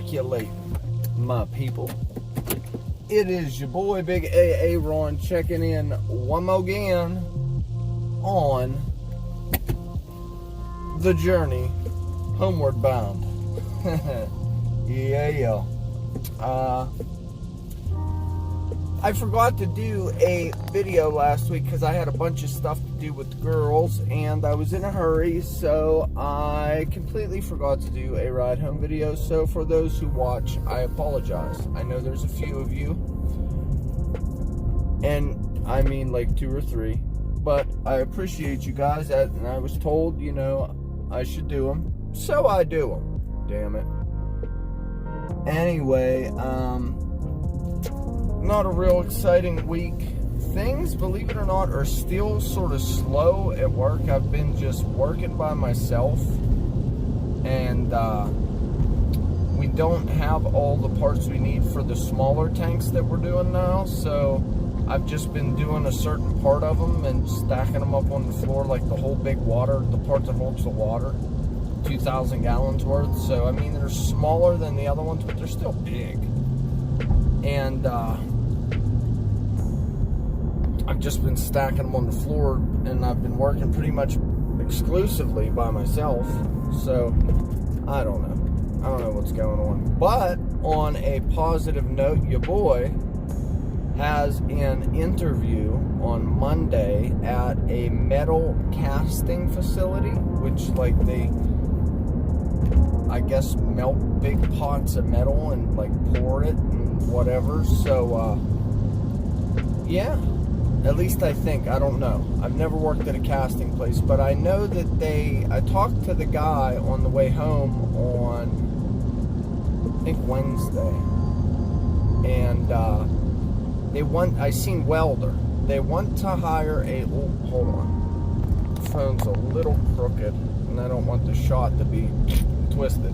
speculate, my people. It is your boy Big Aaron checking in one more again on the journey homeward bound. Yeah. I forgot to do a video last week because I had a bunch of stuff to do with the girls and I was in a hurry, so I completely forgot to do a ride home video. So for those who watch, I apologize. I know there's a few of you, and I mean like 2 or 3, but I appreciate you guys, and I was told, you know, I should do them, so I do them. Damn it. Anyway, not a real exciting week. Things, believe it or not, are still sort of slow at work. I've been just working by myself, and we don't have all the parts we need for the smaller tanks that we're doing now, so I've just been doing a certain part of them and stacking them up on the floor, like the whole big water, the part that holds the water, 2,000 gallons worth. So I mean, they're smaller than the other ones, but they're still big. And I've just been stacking them on the floor, and I've been working pretty much exclusively by myself. So I don't know what's going on. But on a positive note, your boy has an interview on Monday at a metal casting facility, which like they, I guess, melt big pots of metal and like pour it and whatever. So yeah, at least I think. I don't know, I've never worked at a casting place, but I know that I talked to the guy on the way home on, I think, Wednesday, and I seen welder. They want to hire hold on, the phone's a little crooked and I don't want the shot to be twisted.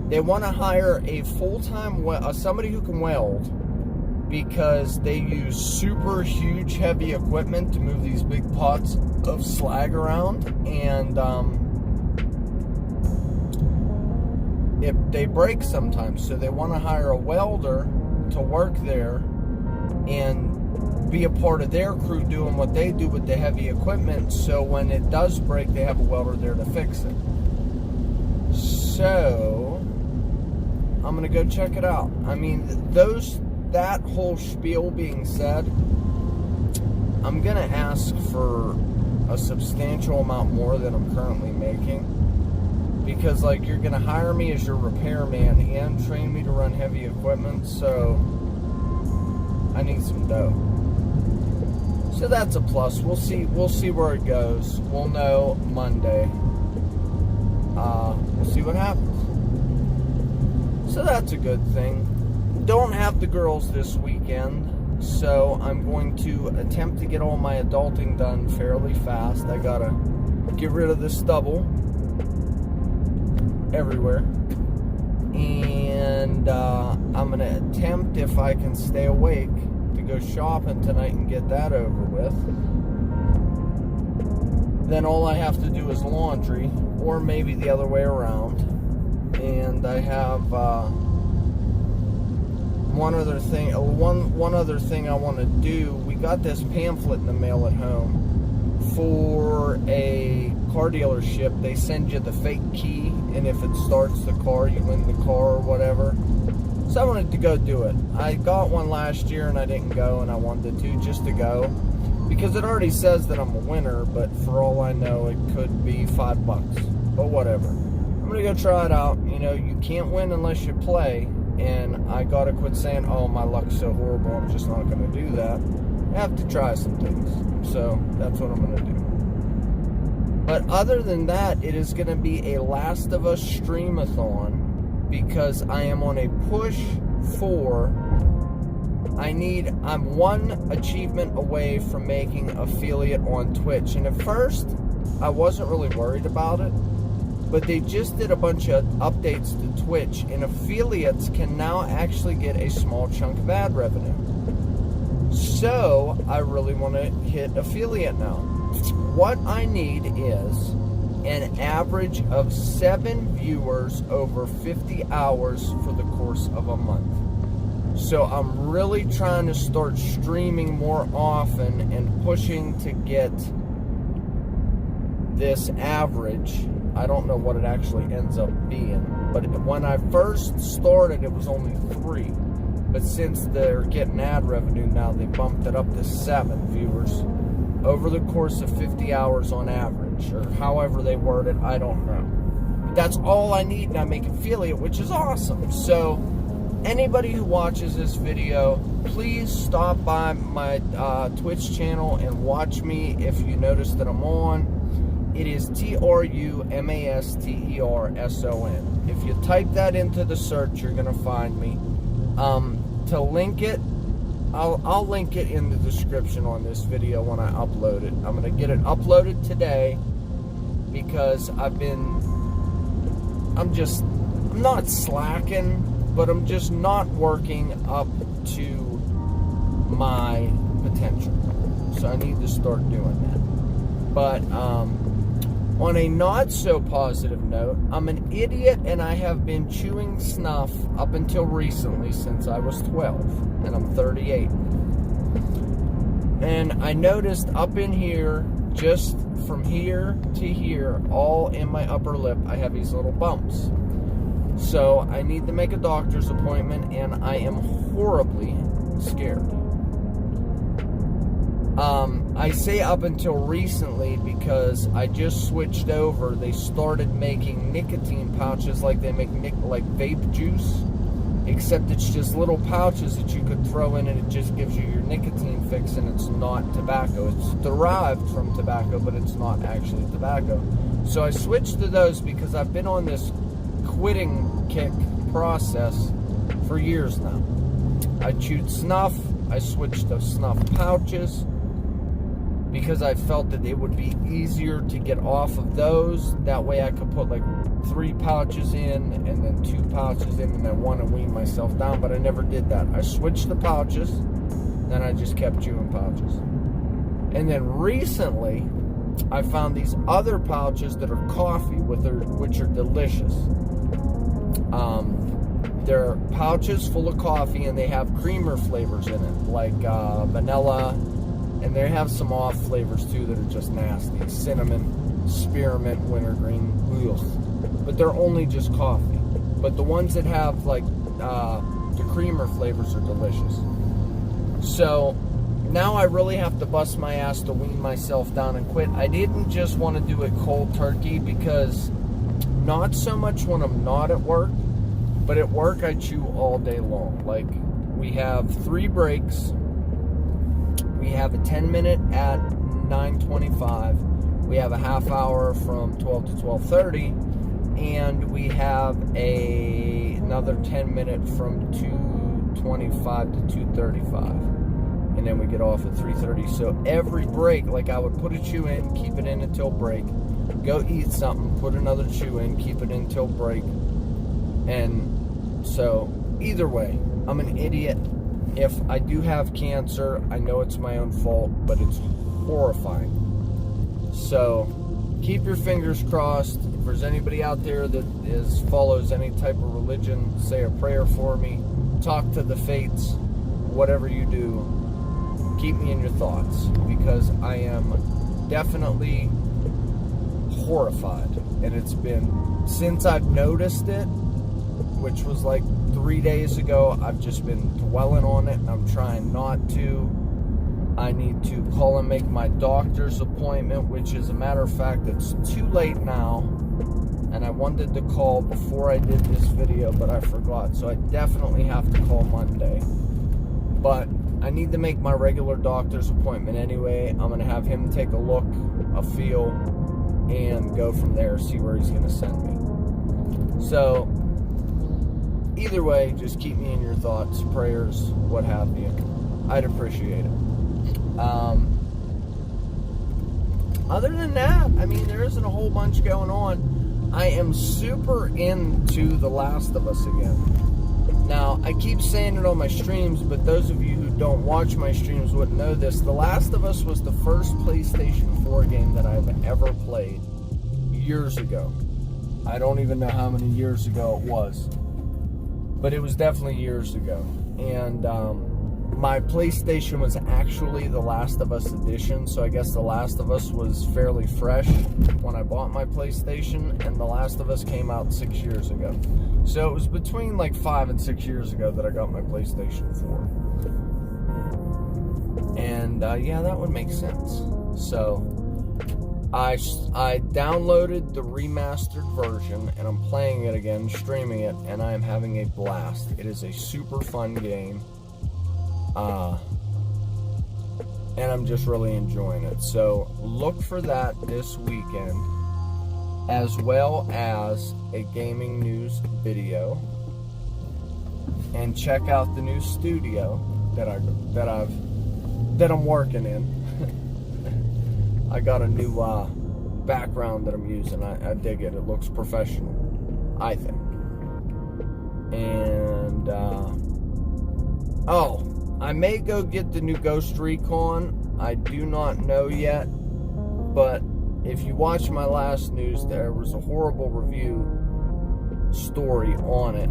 They want to hire a full-time somebody who can weld, because they use super huge heavy equipment to move these big pots of slag around, and if they break sometimes, so they want to hire a welder to work there and be a part of their crew doing what they do with the heavy equipment, so when it does break, they have a welder there to fix it. So I'm gonna go check it out. I mean, that whole spiel being said, I'm gonna ask for a substantial amount more than I'm currently making, because like, you're gonna hire me as your repairman and train me to run heavy equipment, so I need some dough. So that's a plus. We'll see where it goes. We'll know Monday. We'll see what happens. So that's a good thing. Don't have the girls this weekend, so I'm going to attempt to get all my adulting done fairly fast. I gotta get rid of the stubble everywhere, and I'm gonna attempt, if I can stay awake, to go shopping tonight and get that over with. Then all I have to do is laundry, or maybe the other way around. And I have one other thing I want to do. We got this pamphlet in the mail at home for a car dealership. They send you the fake key, and if it starts the car, you win the car or whatever. So I wanted to go do it. I got one last year and I didn't go, and I wanted to just to go, because it already says that I'm a winner, but for all I know, it could be $5, but whatever. I'm gonna go try it out. You know, you can't win unless you play, and I gotta quit saying, oh, my luck's so horrible, I'm just not gonna do that. I have to try some things, so that's what I'm gonna do. But other than that, it is gonna be a Last of Us streamathon, because I am on a push for, I'm one achievement away from making affiliate on Twitch. And at first, I wasn't really worried about it, but they just did a bunch of updates to Twitch, and affiliates can now actually get a small chunk of ad revenue. So I really want to hit affiliate now. What I need is an average of 7 viewers over 50 hours for the course of a month. So I'm really trying to start streaming more often and pushing to get this average. I don't know what it actually ends up being, but when I first started it was only 3, but since they're getting ad revenue now, they bumped it up to 7 viewers over the course of 50 hours on average, or however they word it, I don't know. But that's all I need, and I make affiliate, which is awesome. So anybody who watches this video, please stop by my Twitch channel and watch me if you notice that I'm on. It is TRUMASTERSON. If you type that into the search, you're going to find me. To link it, I'll link it in the description on this video when I upload it. I'm going to get it uploaded today because I'm not slacking, but I'm just not working up to my potential. So I need to start doing that. But, on a not so positive note, I'm an idiot and I have been chewing snuff up until recently since I was 12, and I'm 38. And I noticed up in here, just from here to here, all in my upper lip, I have these little bumps. So I need to make a doctor's appointment, and I am horribly scared. I say up until recently because I just switched over. They started making nicotine pouches like they make like vape juice, except it's just little pouches that you could throw in and it just gives you your nicotine fix, and it's not tobacco. It's derived from tobacco, but it's not actually tobacco. So I switched to those because I've been on this quitting kick process for years now. I chewed snuff. I switched to snuff pouches because I felt that it would be easier to get off of those. That way I could put like 3 pouches in and then 2 pouches in and then 1 and wean myself down, but I never did that. I switched the pouches, then I just kept chewing pouches. And then recently I found these other pouches that are coffee, which are delicious. They're pouches full of coffee, and they have creamer flavors in it, like vanilla, and they have some off flavors too that are just nasty. Cinnamon, spearmint, wintergreen, ugh. But they're only just coffee. But the ones that have like the creamer flavors are delicious. So now I really have to bust my ass to wean myself down and quit. I didn't just want to do it cold turkey, because not so much when I'm not at work, but at work I chew all day long. Like, we have 3 breaks. We have a 10-minute at 9:25. We have a half hour from 12 to 12:30, and we have another 10-minute from 2:25 to 2:35, and then we get off at 3:30. So every break, like, I would put a chew in, keep it in until break, go eat something, put another chew in, keep it in until break. And so either way, I'm an idiot. If I do have cancer, I know it's my own fault, but it's horrifying. So keep your fingers crossed. If there's anybody out there that follows any type of religion, say a prayer for me, talk to the fates, whatever you do, keep me in your thoughts, because I am definitely horrified. And it's been, since I've noticed it, which was like 3 days ago, I've just been dwelling on it, and I'm trying not to. I need to call and make my doctor's appointment, which, as a matter of fact, it's too late now, and I wanted to call before I did this video, but I forgot, so I definitely have to call Monday. But I need to make my regular doctor's appointment anyway. I'm going to have him take a look, a feel, and go from there, see where he's going to send me. So either way, just keep me in your thoughts, prayers, what have you. I'd appreciate it. Other than that, I mean, there isn't a whole bunch going on. I am super into The Last of Us again. Now, I keep saying it on my streams, but those of you who don't watch my streams wouldn't know this. The Last of Us was the first PlayStation 4 game that I've ever played years ago. I don't even know how many years ago it was, but it was definitely years ago. And my PlayStation was actually The Last of Us edition, so I guess The Last of Us was fairly fresh when I bought my PlayStation, and The Last of Us came out 6 years ago. So it was between like 5 and 6 years ago that I got my PlayStation 4. And yeah, that would make sense. So I downloaded the remastered version, and I'm playing it again, streaming it, and I am having a blast. It is a super fun game. And I'm just really enjoying it. So look for that this weekend, as well as a gaming news video, and check out the new studio that I'm working in. I got a new background that I'm using. I dig it. It looks professional, I think. And I may go get the new Ghost Recon. I do not know yet, but if you watch my last news, there was a horrible review story on it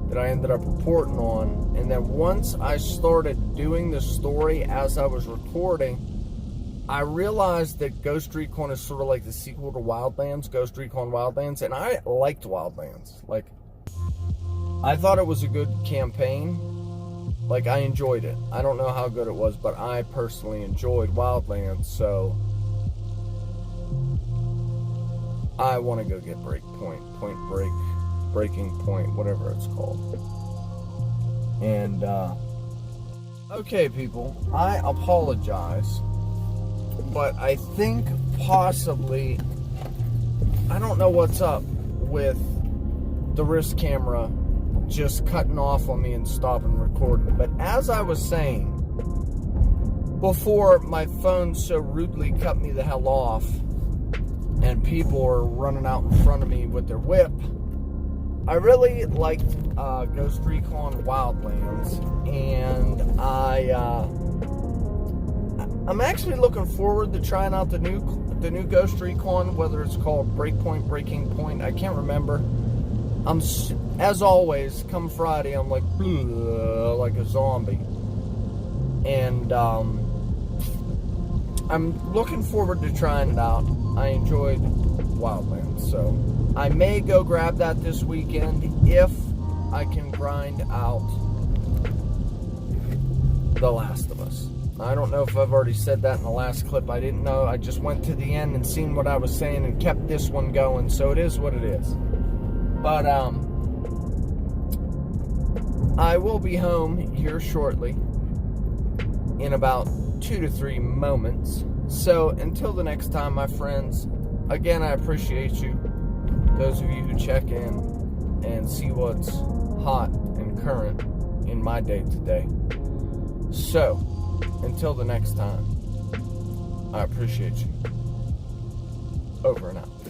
that I ended up reporting on, and then once I started doing the story as I was recording, I realized that Ghost Recon is sort of like the sequel to Wildlands, Ghost Recon Wildlands, and I liked Wildlands. Like, I thought it was a good campaign. Like, I enjoyed it. I don't know how good it was, but I personally enjoyed Wildlands, so I want to go get Breaking Point, whatever it's called. And, okay, people, I apologize, but I think possibly, I don't know what's up with the wrist camera just cutting off on me and stopping recording. But as I was saying, before my phone so rudely cut me the hell off and people are running out in front of me with their whip, I really liked Ghost Recon Wildlands, and I'm actually looking forward to trying out the new Ghost Recon, whether it's called Breaking Point, I can't remember. As always, come Friday, I'm like a zombie, and I'm looking forward to trying it out. I enjoyed Wildlands, so I may go grab that this weekend if I can grind out The Last of Us. I don't know if I've already said that in the last clip. I didn't know. I just went to the end and seen what I was saying and kept this one going, so it is what it is. But I will be home here shortly, in about 2 to 3 moments. So until the next time, my friends, again, I appreciate you, those of you who check in and see what's hot and current in my day today. So until the next time, I appreciate you. Over and out.